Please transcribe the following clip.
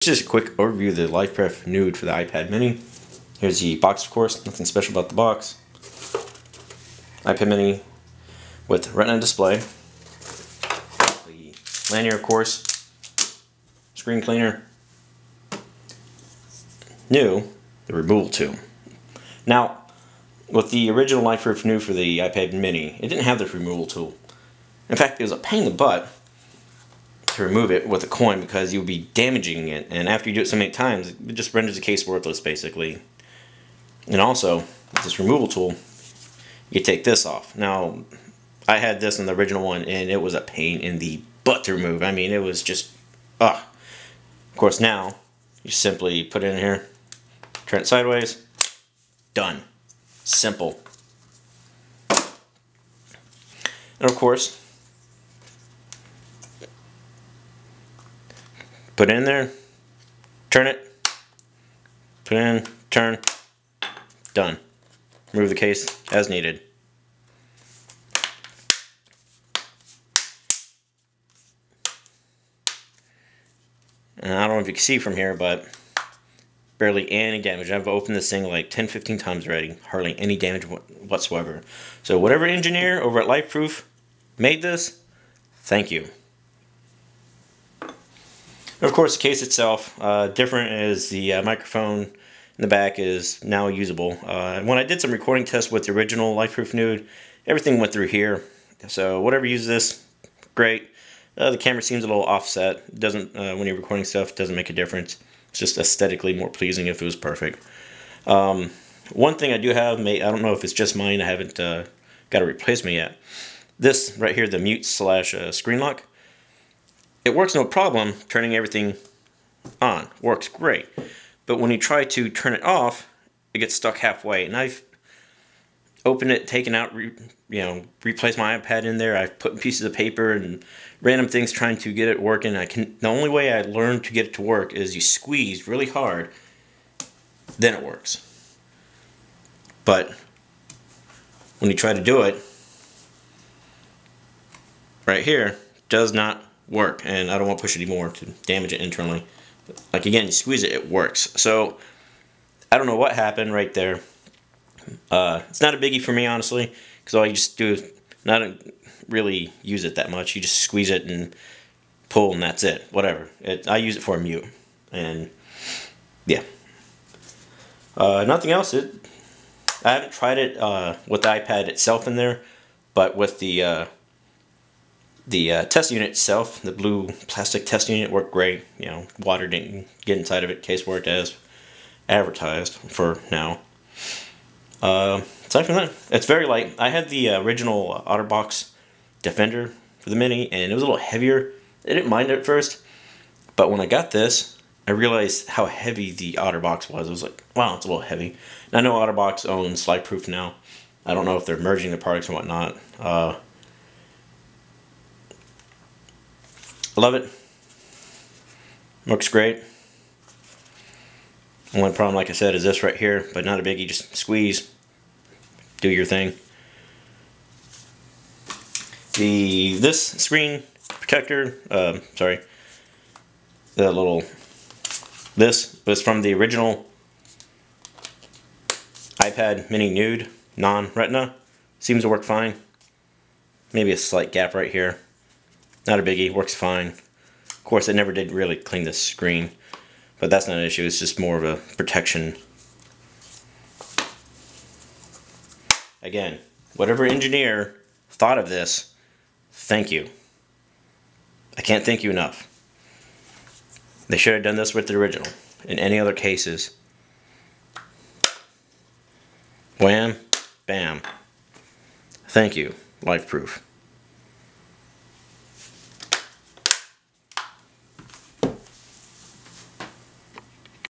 Just a quick overview of the Lifeproof Nude for the iPad Mini. Here's the box, of course. Nothing special about the box. iPad Mini with Retina display. The lanyard, of course. Screen cleaner. New, the removal tool. Now, with the original Lifeproof Nude for the iPad Mini, it didn't have this removal tool. In fact, it was a pain in the butt to remove it with a coin because you would be damaging it, and after you do it so many times, it just renders the case worthless, basically. And also, with this removal tool, you take this off. Now, I had this in the original one, and it was a pain in the butt to remove. I mean, it was just, ugh. Of course, now, you simply put it in here, turn it sideways, done. Simple. And of course, put it in there, turn it, put it in, turn, done. Remove the case as needed. And I don't know if you can see from here, but barely any damage. I've opened this thing like 10-15 times already. Hardly any damage whatsoever. So whatever engineer over at Lifeproof made this, thank you. Of course, the case itself, different is the microphone in the back is now usable. When I did some recording tests with the original Lifeproof Nude, everything went through here. So whatever uses this, great. The camera seems a little offset. It doesn't, when you're recording stuff, it doesn't make a difference. It's just aesthetically more pleasing if it was perfect. One thing I do have, I don't know if it's just mine, I haven't got a replacement yet. This right here, the mute / screen lock. It works no problem turning everything on. Works great. But when you try to turn it off, it gets stuck halfway. And I've opened it, taken out, replaced my iPad in there. I've put pieces of paper and random things trying to get it working. The only way I learned to get it to work is you squeeze really hard, then it works. But when you try to do it, right here, does not work, and I don't want to push it anymore to damage it internally. Like again, you squeeze it, it works. So I don't know what happened right there. It's not a biggie for me, honestly, because all you just do is not really use it that much. You just squeeze it and pull, and that's it. Whatever. I use it for a mute, and yeah. Nothing else. I haven't tried it with the iPad itself in there, but with the test unit itself, the blue plastic test unit, worked great. Water didn't get inside of it. Case worked as advertised for now. Aside from that, it's very light. I had the original OtterBox Defender for the Mini, and it was a little heavier. I didn't mind it at first, but when I got this, I realized how heavy the OtterBox was. I was like, wow, it's a little heavy. And I know OtterBox owns Lifeproof now. I don't know if they're merging the products and whatnot. I love it. Works great. Only problem, like I said, is this right here, but not a biggie. Just squeeze, do your thing. This screen protector, this was from the original iPad Mini Nude non-Retina. Seems to work fine. Maybe a slight gap right here. Not a biggie, works fine. Of course, it never did really clean the screen, but that's not an issue. It's just more of a protection. Again, whatever engineer thought of this, thank you. I can't thank you enough. They should have done this with the original. In any other cases, wham, bam. Thank you, Lifeproof.